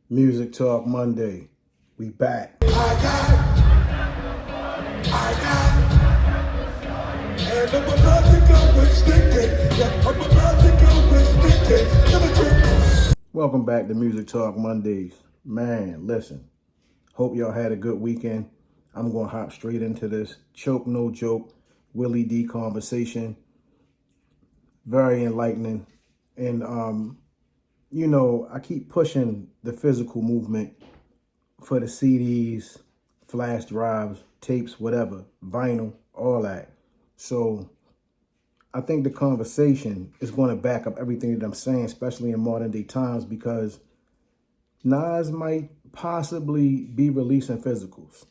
Music Talk Monday. We back. And I'm about to go with stinking. Yeah, I'm about to go with stinking. Number two. Welcome back to Music Talk Mondays. Man, listen. Hope y'all had a good weekend. I'm going to hop straight into this choke, no joke, Willie D conversation. Very enlightening. And, I keep pushing the physical movement for the CDs, flash drives, tapes, whatever, vinyl, all that. So I think the conversation is going to back up everything that I'm saying, especially in modern day times, because Nas might possibly be releasing physicals.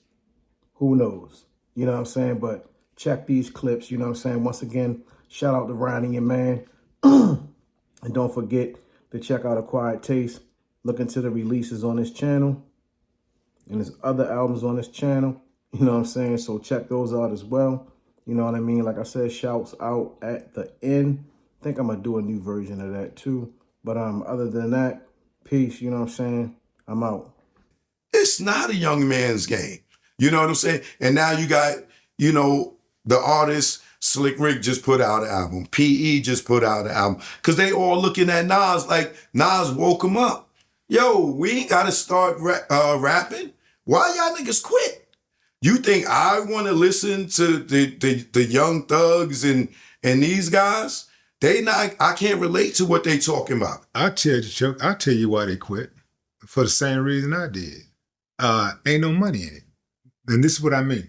Who knows? You know what I'm saying? But check these clips, you know what I'm saying? Once again, shout out to Ronnie and man. And don't forget to check out Acquired Taste. Look into the releases on this channel. And there's other albums on this channel. You know what I'm saying? So check those out as well. You know what I mean? Like I said, shouts out at the end. I think I'm going to do a new version of that too. But other than that, peace. You know what I'm saying? I'm out. It's not a young man's game. You know what I'm saying? And now you got, the artist Slick Rick just put out an album. PE just put out an album. Because they all looking at Nas like Nas woke him up. Yo, we ain't got to start rapping. Why y'all niggas quit? You think I want to listen to the young thugs and these guys? I can't relate to what they talking about. I'll tell you, Chuck, I'll tell you why they quit. For the same reason I did. Ain't no money in it. And this is what I mean.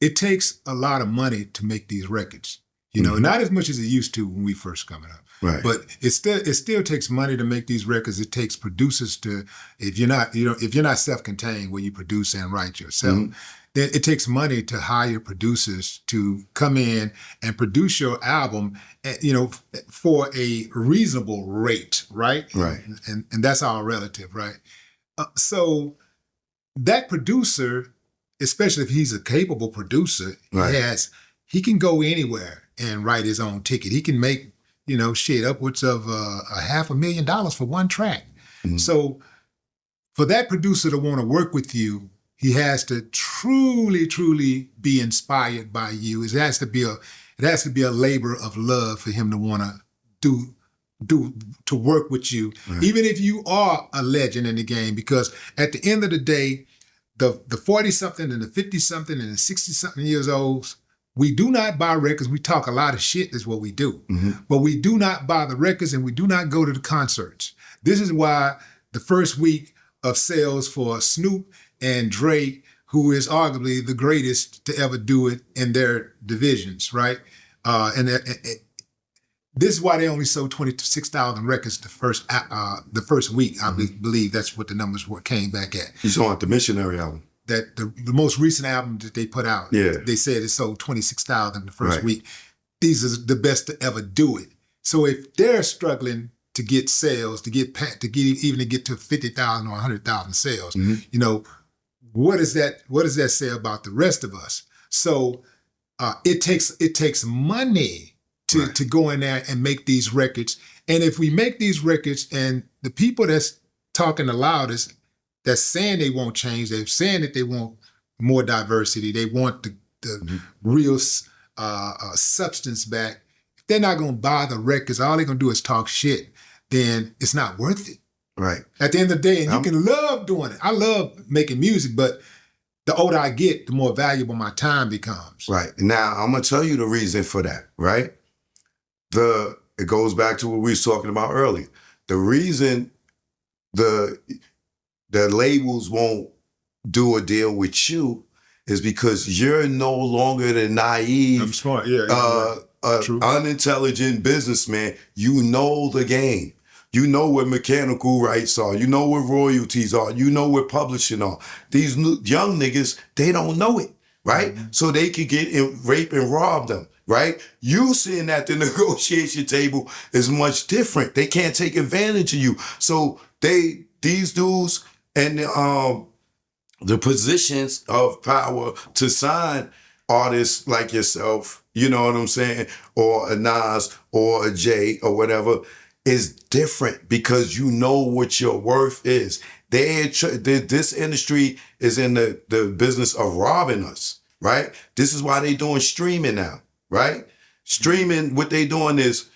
It takes a lot of money to make these records. Not as much as it used to when we first coming up. Right. But it still takes money to make these records. It takes producers to, if you're not self-contained where you produce and write yourself, then it takes money to hire producers to come in and produce your album, for a reasonable rate, right? Right. And that's all relative, right? So that producer, especially if he's a capable producer, right. he can go anywhere and write his own ticket. He can make, upwards of $500,000 for one track. Mm-hmm. So for that producer to want to work with you, he has to truly, truly be inspired by you. It has to be a labor of love for him to want to to work with you, right. Even if you are a legend in the game, because at the end of the day, the 40-something and the 50-something and the 60-something years olds, we do not buy records. We talk a lot of shit is what we do. Mm-hmm. But we do not buy the records and we do not go to the concerts. This is why the first week of sales for Snoop and Drake, who is arguably the greatest to ever do it in their divisions, right? This is why they only sold 26,000 records the first week. I believe that's what the numbers came back at. You saw the Missionary album. That the most recent album that they put out, yeah. They said it sold 26,000 the first week. These are the best to ever do it. So if they're struggling to get sales, to get to 50,000 or 100,000 sales, what does that say about the rest of us? So it takes money to go in there and make these records. And if we make these records and the people that's talking the loudest, that's saying they won't change, they're saying that they want more diversity, they want the real substance back, if they're not going to buy the records, all they're going to do is talk shit, then it's not worth it. Right. At the end of the day, and you can love doing it. I love making music, but the older I get, the more valuable my time becomes. Right. Now, I'm going to tell you the reason for that, right? It goes back to what we was talking about earlier. The reason the labels won't do a deal with you is because you're no longer the naive, I'm smart. unintelligent businessman. You know the game. You know what mechanical rights are. You know what royalties are. You know what publishing are. These young niggas, they don't know it, right? Mm-hmm. So they could get rape and rob them, right? You sitting at the negotiation table is much different. They can't take advantage of you. So these dudes and the positions of power to sign artists like yourself, you know what I'm saying, or a Nas or a Jay or whatever, is different because you know what your worth is. This industry is in the business of robbing us, right? This is why they doing streaming now, right? Streaming, what they doing is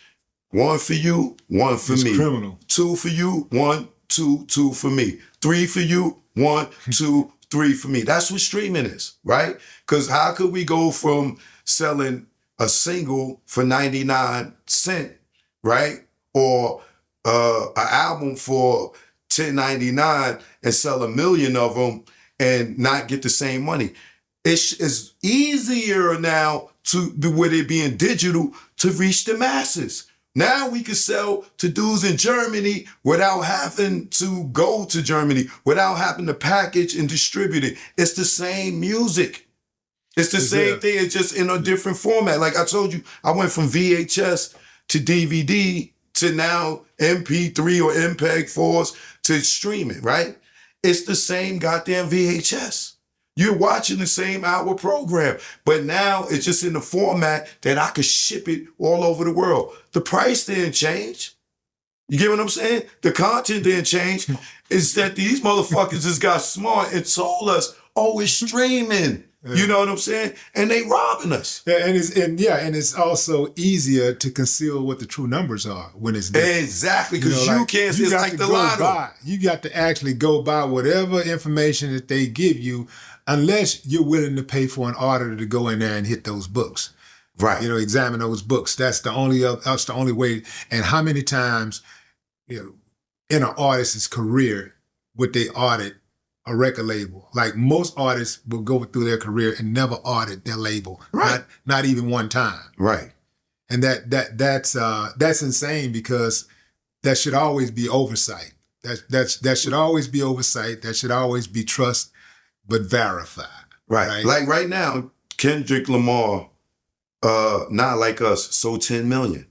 one for you, one for It's me. criminal. Two for you, one, two for me. Three for you, one, two, three for me. That's what streaming is, right? Because how could we go from selling a single for 99 cents, right? Or an album for $10.99 and sell 1 million of them and not get the same money. It's easier now with it being digital to reach the masses. Now we can sell to dudes in Germany without having to go to Germany, without having to package and distribute it. It's the same music. It's the same thing. It's just in a different format. Like I told you, I went from VHS to DVD to now MP3 or MPEG-4s to streaming, right? It's the same goddamn VHS. You're watching the same hour program, but now it's just in the format that I could ship it all over the world. The price didn't change. You get what I'm saying? The content didn't change. It's that these motherfuckers just got smart and told us, oh, it's streaming. You know what I'm saying? And they robbing us. Yeah, and it's also easier to conceal what the true numbers are when it's there. Exactly, because you can't. It's like the lotto. You got to actually go by whatever information that they give you, unless you're willing to pay for an auditor to go in there and hit those books. Right. You know, examine those books. That's the only way. And how many times, you know, in an artist's career would they audit a record label? Like most artists will go through their career and never audit their label. Right. Not even one time. Right. And that's insane, because that should always be oversight. That should always be oversight. That should always be trust, but verify. Right. Like right now, Kendrick Lamar, Not Like Us, sold 10 million,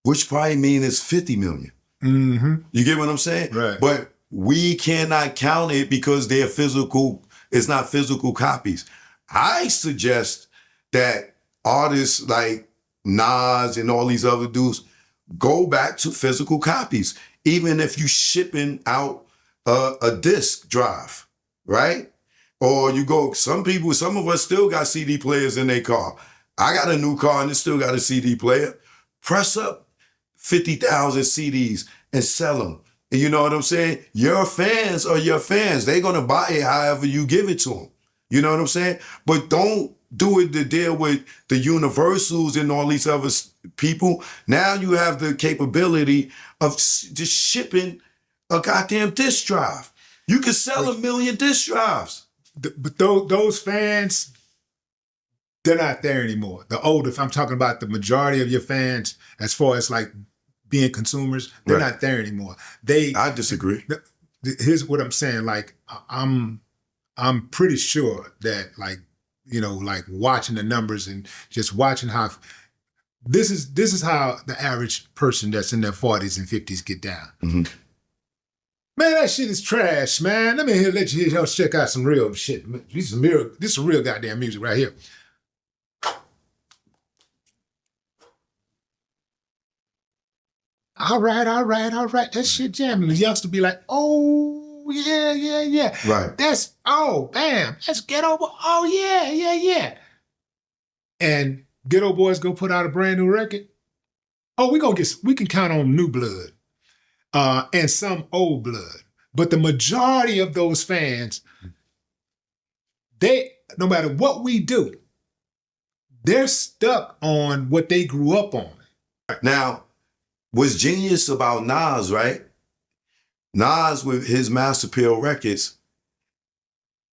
which probably means it's 50 million. Mm-hmm. You get what I'm saying? Right. But we cannot count it because they're physical. It's not physical copies. I suggest that artists like Nas and all these other dudes go back to physical copies, even if you shipping out a disc drive, right? Or you go, some of us still got CD players in their car. I got a new car and it still got a CD player. Press up 50,000 CDs and sell them. And you know what I'm saying? Your fans are your fans. They're going to buy it however you give it to them. You know what I'm saying? But don't do it to deal with the Universals and all these other people. Now you have the capability of just shipping a goddamn disc drive. You can sell 1 million disc drives. But those fans, they're not there anymore. I'm talking about the majority of your fans, as far as like being consumers, they're not there anymore. I disagree. Here's what I'm saying. Like, I'm pretty sure that, like, you know, like watching the numbers and just watching how this is how the average person that's in their 40s and 50s get down. Mm-hmm. Man, that shit is trash, man. Let me let you check out some real shit. This is some real goddamn music right here. All right. That shit jamming. The youngster be like, oh, yeah. Right. That's Ghetto Boy. Oh, yeah. And Ghetto Boys go put out a brand new record. Oh, we can count on new blood and some old blood. But the majority of those fans, no matter what we do, they're stuck on what they grew up on. Now, what's genius about Nas, right? Nas, with his Master Appeal Records,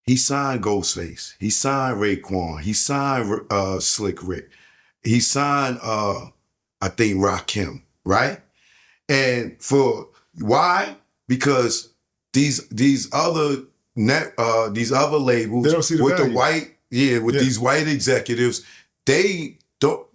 he signed Ghostface. He signed Raekwon. He signed Slick Rick. He signed, I think, Rakim, right? And why? Because these other labels They don't see the with value. These white executives, they know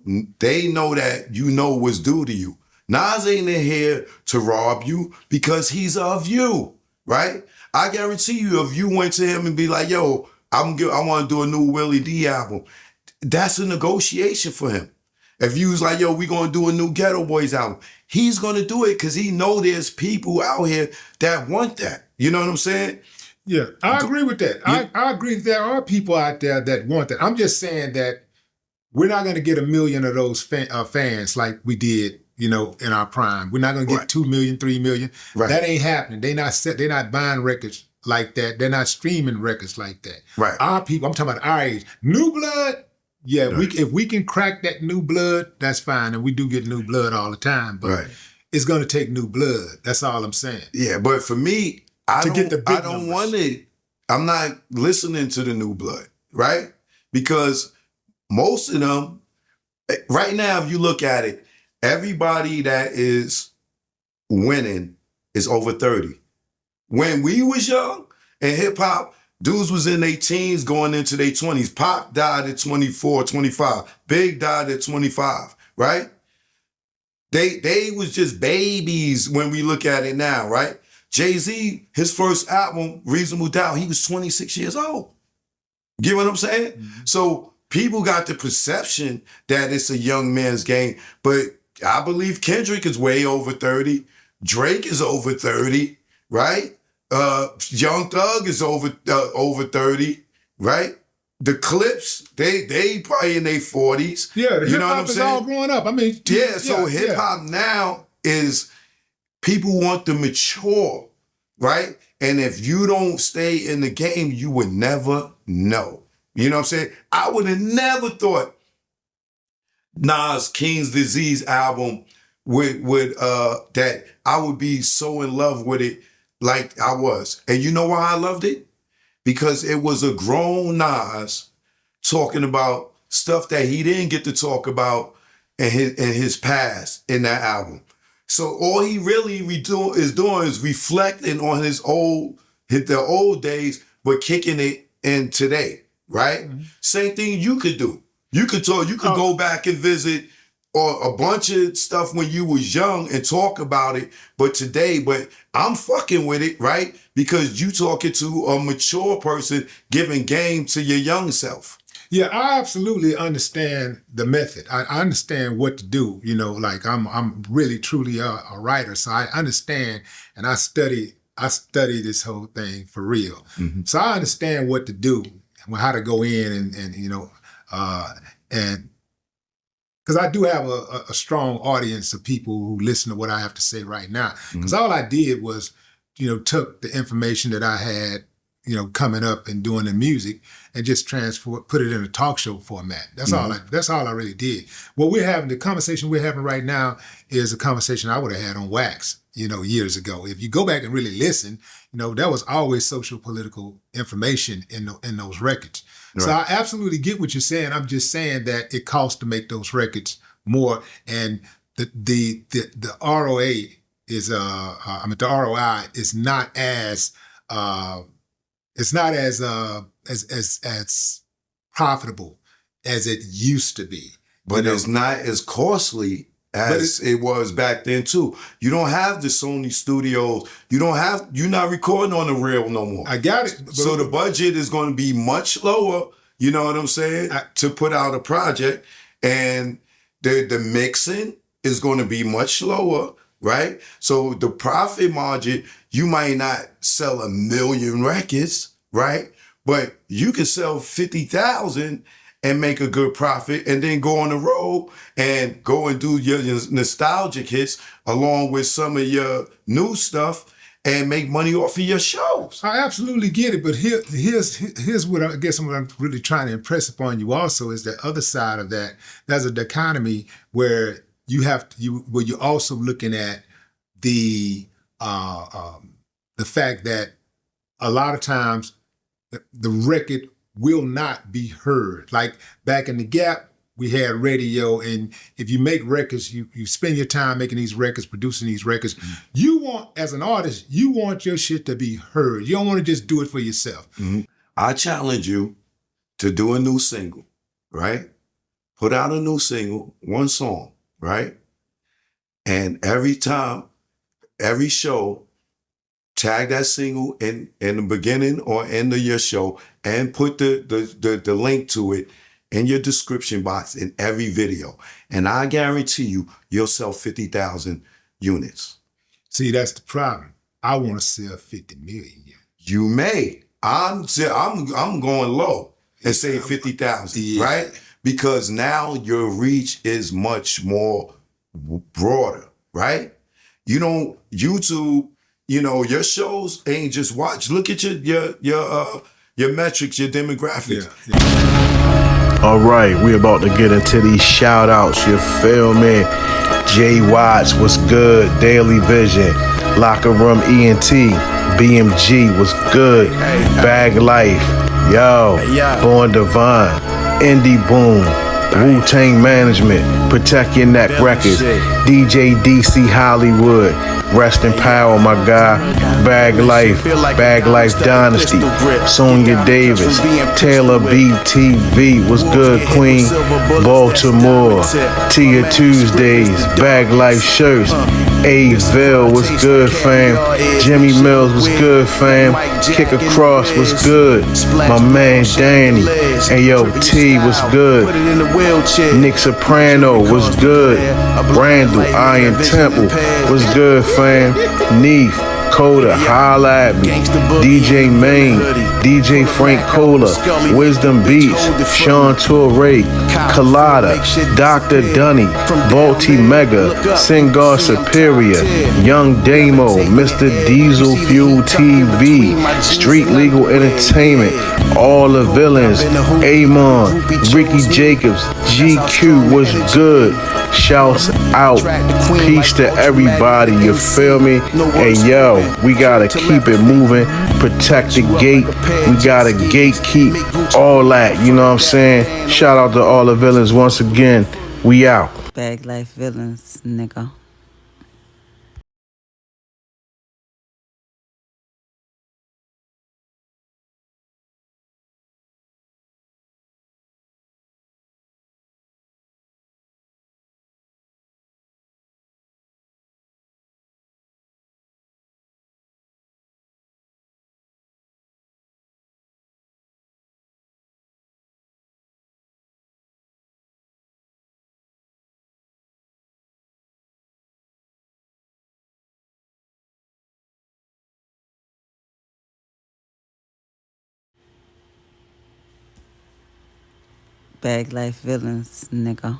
that you know what's due to you. Nas ain't in here to rob you because he's of you, right? I guarantee you, if you went to him and be like, yo, I want to do a new Willie D album, that's a negotiation for him. If you was like, yo, we gonna do a new Ghetto Boys album, he's gonna do it because he know there's people out here that want that. You know what I'm saying? Yeah, I agree with that. Yeah. I agree that there are people out there that want that. I'm just saying that we're not going to get 1 million of those fans like we did, in our prime. We're not going to get 2 million, 3 million. Right. That ain't happening. They're not buying records like that. They're not streaming records like that. Right. Our people, I'm talking about our age. New blood, yeah, Right. if we can crack that new blood, that's fine. And we do get new blood all the time. But Right. it's going to take new blood. That's all I'm saying. Yeah, but for me, I don't numbers. want it. I'm not listening to the new blood, right? Because most of them, right now, if you look at it, everybody that is winning is over 30. When we was young in hip hop, dudes was in their teens going into their 20s. Pop died at 24, 25. Big died at 25, right? They was just babies when we look at it now, right? Jay-Z, his first album, Reasonable Doubt, he was 26 years old. Get what I'm saying? Mm-hmm. So people got the perception that it's a young man's game, but I believe Kendrick is way over 30. Drake is over 30, right? Young Thug is over 30, right? The Clips, they probably in their 40s. Yeah, the you know hip what I'm hop is saying? all growing up. I mean, So hip hop now is people want to mature, right? And if you don't stay in the game, you would never know. You know what I'm saying? I would have never thought Nas King's Disease album would that I would be so in love with it like I was. And you know why I loved it? Because it was a grown Nas talking about stuff that he didn't get to talk about in his past in that album. So all he really is doing is reflecting on the old days, but kicking it in today, right? Mm-hmm. Same thing you could do. You could go back and visit or a bunch of stuff when you was young and talk about it, but I'm fucking with it, right? Because you talking to a mature person giving game to your young self. Yeah, I absolutely understand the method. I understand what to do. Like I'm really truly a writer, so I understand and I study this whole thing for real. Mm-hmm. So I understand what to do, how to go in and because I do have a strong audience of people who listen to what I have to say right now. Because all I did was, took the information that I had, coming up and doing the music and just put it in a talk show format. That's all I really did. The conversation we're having right now is a conversation I would have had on Wax, years ago. If you go back and really listen, there was always social political information in those records. Right. So I absolutely get what you're saying. I'm just saying that it costs to make those records more, and the ROA is the ROI is not as profitable as it used to be. But it's not as costly as it was back then too. You don't have the Sony studios. You're not recording on the rail no more. I got it. So the budget is going to be much lower, you know what I'm saying, to put out a project. And the mixing is going to be much lower, right? So the profit margin, you might not sell 1 million records, right? But you can sell 50,000 and make a good profit, and then go on the road and go and do your nostalgic hits along with some of your new stuff and make money off of your shows. I absolutely get it, but here's what I guess what I'm really trying to impress upon you also is the other side of that. There's a dichotomy where where you're also looking at the fact that a lot of times the record will not be heard. Like back in the Gap, we had radio, and if you make records, you spend your time making these records, producing these records. Mm-hmm. You want, as an artist, you want your shit to be heard. You don't want to just do it for yourself. Mm-hmm. I challenge you to do a new single, right? Put out a new single, one song, right? And every show, tag that single in the beginning or end of your show and put the link to it in your description box in every video. And I guarantee you, you'll sell 50,000 units. See, that's the problem. I want to sell 50 million. You may. I'm going low and say 50,000, right? Because now your reach is much more broader, right? You know, YouTube, you know, your shows ain't just watch. Look at your metrics, your demographics. All right, we about to get into these shout outs. You feel me? Jay Watts was good. Daily Vision, Locker Room ENT, BMG was good. Bag Life, yo, Born Divine, Indie Boom, Wu-Tang Management, Protect Your Neck Records, DJ DC Hollywood, Rest in Power, my guy. Bag Life Dynasty, Sonia Davis, Taylor BTV was good, Queen. Baltimore, Tia Tuesdays, Bag Life Shirts, Aville was good, fam. Jimmy Mills was good, fam. Kick Across was good. My man Danny, and yo T was good. Nick Soprano was good. Randall Iron Temple was good, fam. Neef, Coda, holla at me. DJ Main, DJ Frank Cola, Wisdom Beats, Sean Torre, Colada, Dr. Dunny, Balti Mega, Singar Superior, Young Damo, Mr. Diesel Fuel TV, Street Legal Entertainment, All the Villains, Amon, Ricky Jacobs, GQ was good. Shouts out, peace to everybody, you feel me? Hey yo, we gotta keep it moving, protect the gate, we gotta gatekeep all that, you know what I'm saying? Shout out to all the villains once again, we out. Bag Life Villains, nigga. Bag Life Villains, nigga.